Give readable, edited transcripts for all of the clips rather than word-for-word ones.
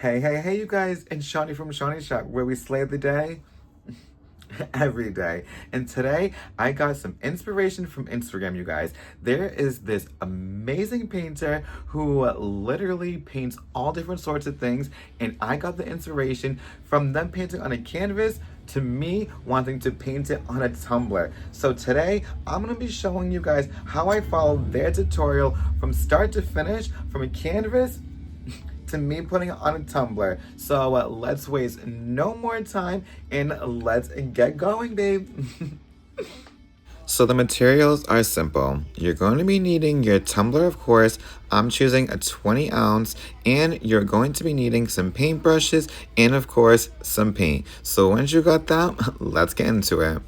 Hey, you guys, and Shawnee from Shawnee Shop, where we slay the day every day. And today, I got some inspiration from Instagram, you guys. There is this amazing painter who literally paints all different sorts of things, and I got the inspiration from them painting on a canvas to me wanting to paint it on a tumbler. So today, I'm gonna be showing you guys how I followed their tutorial from start to finish, from a canvas to me putting it on a tumbler. So let's waste no more time and let's get going, babe. So the materials are simple. You're going to be needing your tumbler, of course. I'm choosing a 20 ounce, and you're going to be needing some paintbrushes and, of course, some paint. So once you got that, let's get into it.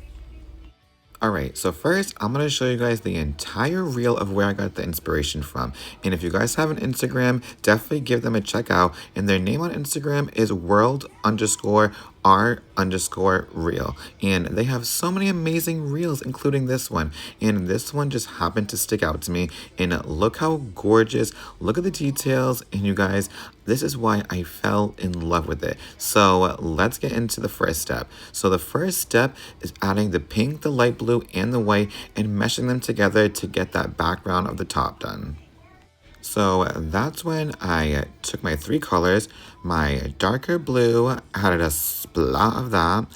Alright, so first I'm going to show you guys the entire reel of where I got the inspiration from. And if you guys have an Instagram, definitely give them a check out. And their name on Instagram is world_r_real. And they have so many amazing reels, including this one. And this one just happened to stick out to me. And look how gorgeous, look at the details. And you guys, this is why I fell in love with it. So let's get into the first step. So the first step is adding the pink, the light blue, and the white and meshing them together to get that background of the top done. So that's when I took my three colors, my darker blue, added a splat of that,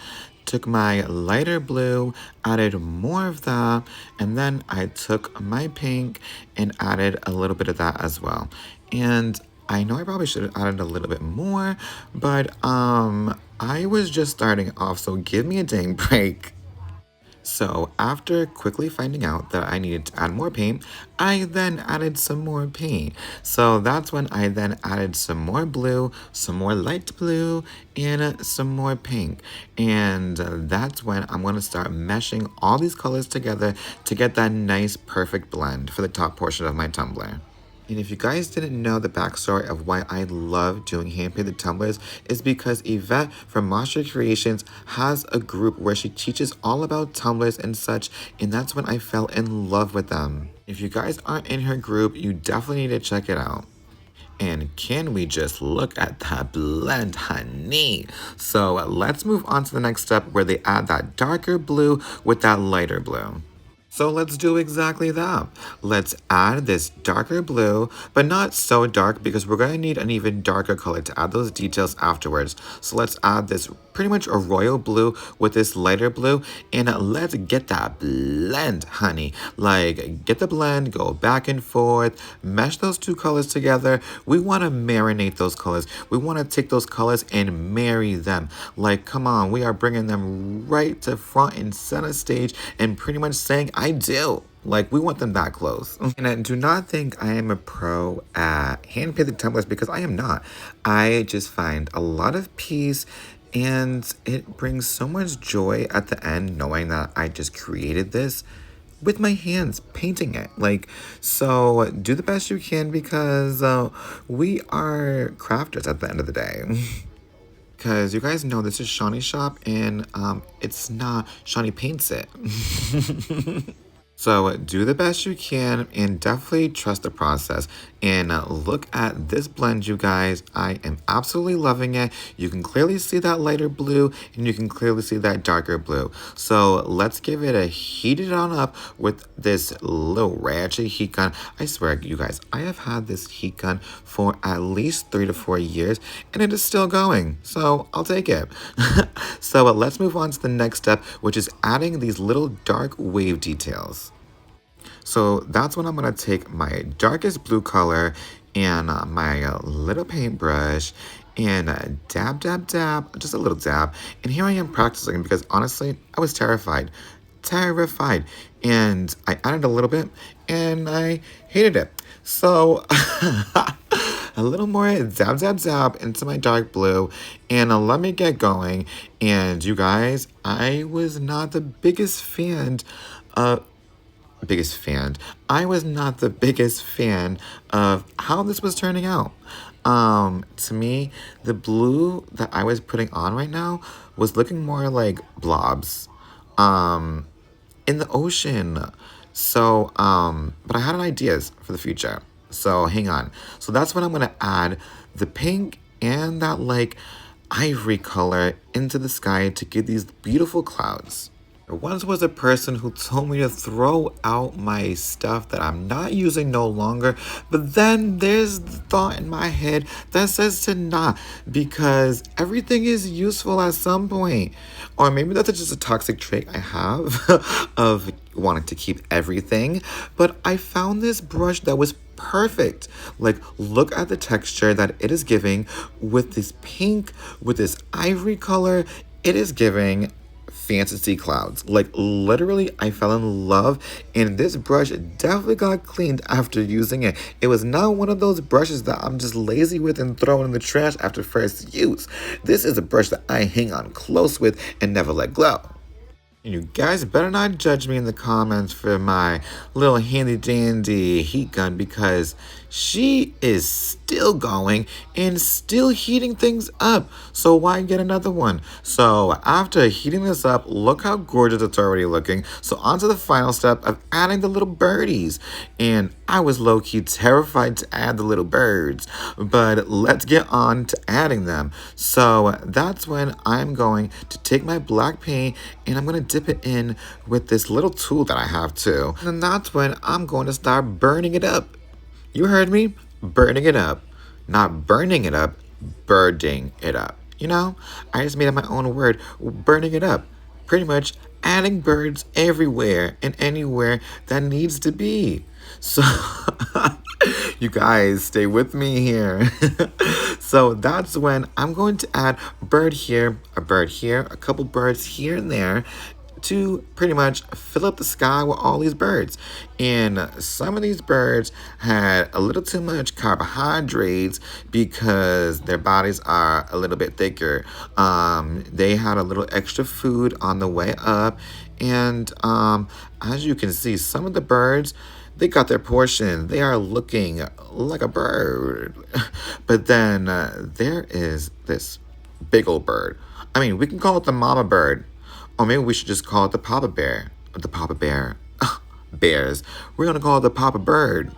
took my lighter blue, added more of that, and then I took my pink and added a little bit of that as well. And I know I probably should have added a little bit more, but I was just starting off, so give me a dang break. So after quickly finding out that I needed to add more paint, I then added some more paint. So that's when I then added some more blue, some more light blue, and some more pink. And that's when I'm going to start meshing all these colors together to get that nice perfect blend for the top portion of my tumbler. And if you guys didn't know the backstory of why I love doing hand-painted tumblers, is because Yvette from Monster Creations has a group where she teaches all about tumblers and such, and that's when I fell in love with them. If you guys aren't in her group, you definitely need to check it out. And can we just look at that blend, honey? So let's move on to the next step where they add that darker blue with that lighter blue. So let's do exactly that. Let's add this darker blue, but not so dark because we're going to need an even darker color to add those details afterwards. So let's add this pretty much a royal blue with this lighter blue, and let's get that blend, honey. Like, get the blend, go back and forth, mesh those two colors together. We want to marinate those colors. We want to take those colors and marry them. Like, come on, we are bringing them right to front and center stage and pretty much saying, I do. Like, we want them that close. And do not think I am a pro at hand-painted tumblers, because I am not. I just find a lot of peace, and it brings so much joy at the end knowing that I just created this with my hands, painting it. Like, so do the best you can, because we are crafters at the end of the day. Because you guys know this is Shawnee Shop, and it's not Shawnee Paints It. So do the best you can and definitely trust the process. And look at this blend, you guys. I am absolutely loving it. You can clearly see that lighter blue and you can clearly see that darker blue. So let's give it a heated on up with this little ratchet heat gun. I swear, you guys, I have had this heat gun for at least 3 to 4 years and it is still going. So I'll take it. So let's move on to the next step, which is adding these little dark wave details. So that's when I'm going to take my darkest blue color and my little paintbrush and dab, dab, dab, just a little dab. And here I am practicing because honestly, I was terrified. And I added a little bit and I hated it. So a little more dab, dab, dab into my dark blue and let me get going. And you guys, I was not the biggest fan of I was not the biggest fan of how this was turning out. To me, the blue that I was putting on right now was looking more like blobs in the ocean. So, but I had ideas for the future. So hang on. So that's when I'm going to add the pink and that like ivory color into the sky to get these beautiful clouds. There once was a person who told me to throw out my stuff that I'm not using no longer, but then there's the thought in my head that says to not, because everything is useful at some point. Or maybe that's just a toxic trait I have of wanting to keep everything. But I found this brush that was perfect. Like, look at the texture that it is giving with this pink, with this ivory color. It is giving fantasy clouds. Like, literally, I fell in love, and this brush definitely got cleaned after using it. It was not one of those brushes that I'm just lazy with and throw in the trash after first use. This is a brush that I hang on close with and never let go. And you guys better not judge me in the comments for my little handy dandy heat gun, because she is still going and still heating things up. So why get another one? So after heating this up, look how gorgeous it's already looking. So on to the final step of adding the little birdies. And I was low-key terrified to add the little birds, but let's get on to adding them. So that's when I'm going to take my black paint and I'm going to dip it in with this little tool that I have too. And that's when I'm going to start burning it up. You heard me? Burning it up. Not burning it up, birding it up. You know? I just made up my own word, burning it up. Pretty much adding birds everywhere and anywhere that needs to be. So, you guys, stay with me here. So that's when I'm going to add a bird here, a couple birds here and there, to pretty much fill up the sky with all these birds. And some of these birds had a little too much carbohydrates because their bodies are a little bit thicker. They had a little extra food on the way up. And as you can see, some of the birds, they got their portion. They are looking like a bird. But then there is this big old bird. I mean, we can call it the mama bird. Or maybe we should just call it the papa bear. The papa bear. Bears. We're going to call it the papa bird.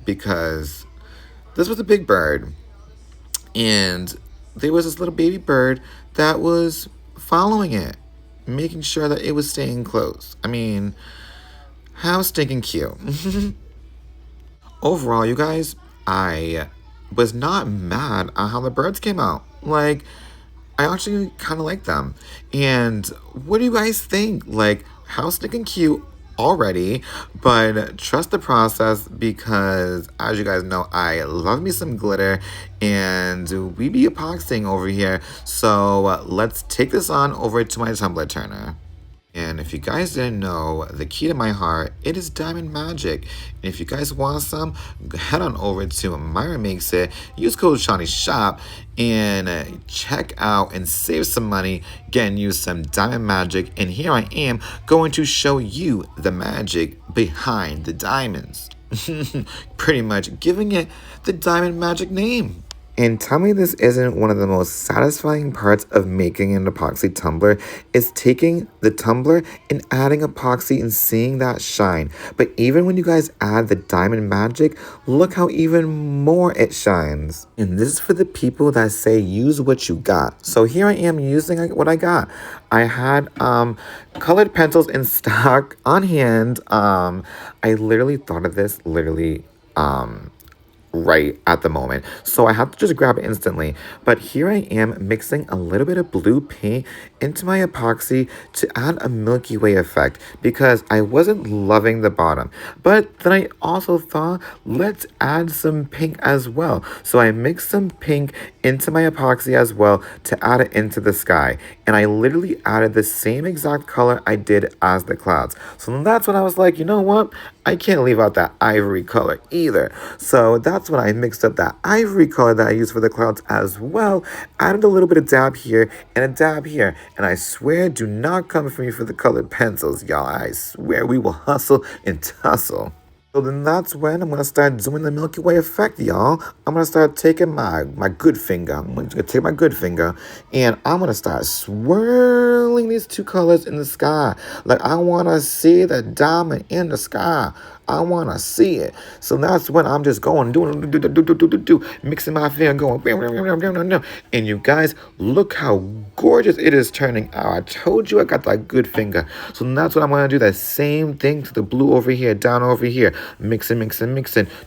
Because this was a big bird. And there was this little baby bird that was following it, making sure that it was staying close. I mean, how stinking cute. Overall, you guys, I was not mad at how the birds came out. Like, I actually kind of like them. And what do you guys think? Like, how stinking cute already, but trust the process, because as you guys know, I love me some glitter and we be epoxying over here. So let's take this on over to my tumbler turner. And if you guys didn't know, the key to my heart, it is Diamond Magic. And if you guys want some, head on over to Myra Makes It, use code ShawneeShop, and check out and save some money, getting you some Diamond Magic. And here I am going to show you the magic behind the diamonds. Pretty much giving it the Diamond Magic name. And tell me this isn't one of the most satisfying parts of making an epoxy tumbler, is taking the tumbler and adding epoxy and seeing that shine. But even when you guys add the Diamond Magic, look how even more it shines. And this is for the people that say use what you got. So here I am using what I got. I had colored pencils in stock on hand. I literally thought of this right at the moment, so I have to just grab it instantly. But here I am mixing a little bit of blue paint into my epoxy to add a Milky Way effect, because I wasn't loving the bottom. But then I also thought, let's add some pink as well. So I mixed some pink into my epoxy as well to add it into the sky. And I literally added the same exact color I did as the clouds. So that's when I was like, you know what? I can't leave out that ivory color either. So that's when I mixed up that ivory color that I used for the clouds as well. Added a little bit of dab here and a dab here. And I swear, do not come for me for the colored pencils, y'all. I swear we will hustle and tussle. So then that's when I'm going to start doing the Milky Way effect, y'all. I'm going to start taking my good finger. I'm going to take my good finger and I'm going to start swirling these two colors in the sky. Like, I want to see the diamond in the sky. I want to see it. So that's when I'm just going, mixing my finger, going, and you guys, look how gorgeous it is turning out. I told you I got that good finger. So that's what I'm going to do. That same thing to the blue over here, down over here. Mixing,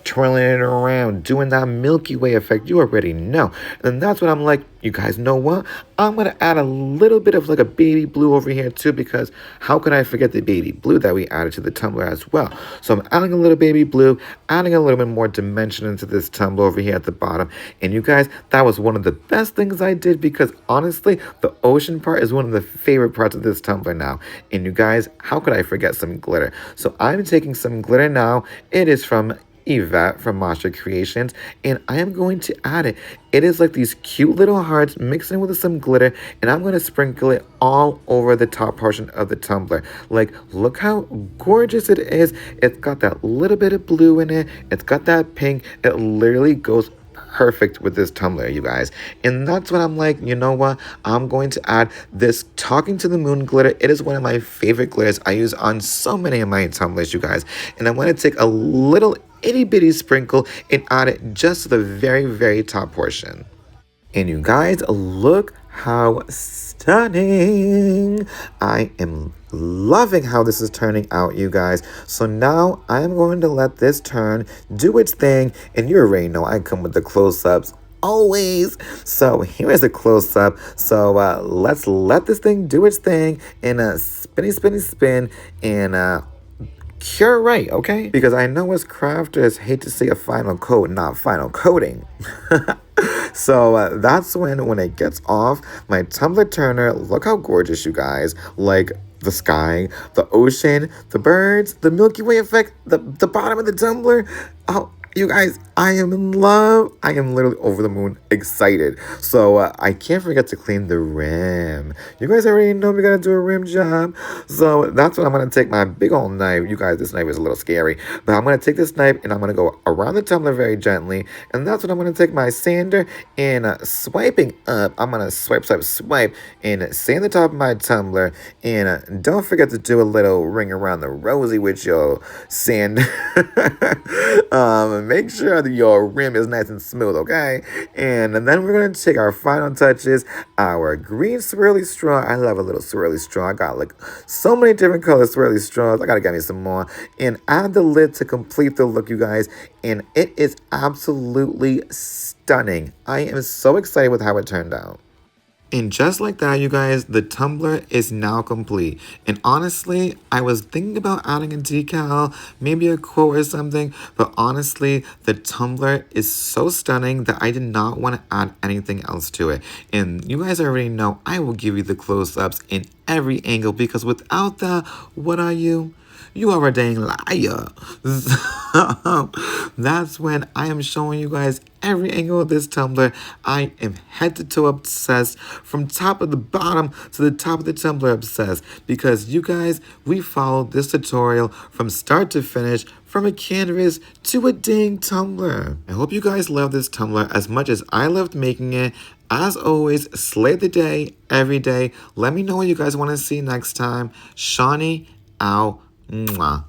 twirling it around, doing that Milky Way effect. You already know. And that's what I'm like, you guys know what? I'm going to add a little bit of like a baby blue over here too, because how could I forget the baby blue that we added to the tumbler as well? So I'm adding a little baby blue, adding a little bit more dimension into this tumbler over here at the bottom. And you guys, that was one of the best things I did, because honestly, the ocean part is one of the favorite parts of this tumbler now. And you guys, how could I forget some glitter? So I'm taking some glitter now. It is from Yvette from Monster Creations, and I am going to add it. It is like these cute little hearts mixed in with some glitter, and I'm going to sprinkle it all over the top portion of the tumbler. Like, look how gorgeous it is. It's got that little bit of blue in it. It's got that pink. It literally goes perfect with this tumbler, you guys. And that's what I'm like, you know what? I'm going to add this Talking to the Moon glitter. It is one of my favorite glitters. I use on so many of my tumblers, you guys. And I'm going to take a little itty bitty sprinkle and add it just to the very, very top portion. And you guys, look how stunning. I am loving how this is turning out, you guys. So now I'm going to let this turn, do its thing, and you already know I come with the close-ups always. So here is a close-up. So let's let this thing do its thing and spin and cure right, okay? Because I know as crafters hate to see a final coat, not final coating. So that's when it gets off my tumbler turner. Look how gorgeous, you guys. Like the sky, the ocean, the birds, the Milky Way effect, the bottom of the tumbler. Oh, you guys, I am in love. I am literally over the moon excited. So I can't forget to clean the rim. You guys already know we gotta do a rim job. So that's what I'm gonna take my big old knife. You guys, this knife is a little scary. But I'm gonna take this knife and I'm gonna go around the tumbler very gently. And that's what I'm gonna take my sander and swiping up. I'm gonna swipe and sand the top of my tumbler. And don't forget to do a little ring around the rosy with your sand. Make sure that your rim is nice and smooth, okay? And then we're going to take our final touches, our green swirly straw. I love a little swirly straw. I got like so many different color swirly straws. I got to get me some more. And add the lid to complete the look, you guys. And it is absolutely stunning. I am so excited with how it turned out. And just like that, you guys, the tumbler is now complete. And honestly, I was thinking about adding a decal, maybe a quote or something, but honestly, the tumbler is so stunning that I did not want to add anything else to it. And you guys already know I will give you the close-ups in every angle, because without that, what are you? You are a dang liar. So that's when I am showing you guys every angle of this tumbler. I am head to toe obsessed, from top of the bottom to the top of the tumbler obsessed, because you guys, we followed this tutorial from start to finish, from a canvas to a dang tumbler. I hope you guys love this tumbler as much as I loved making it. As always, slay the day every day. Let me know what you guys want to see next time. Shawnee out. Mwah.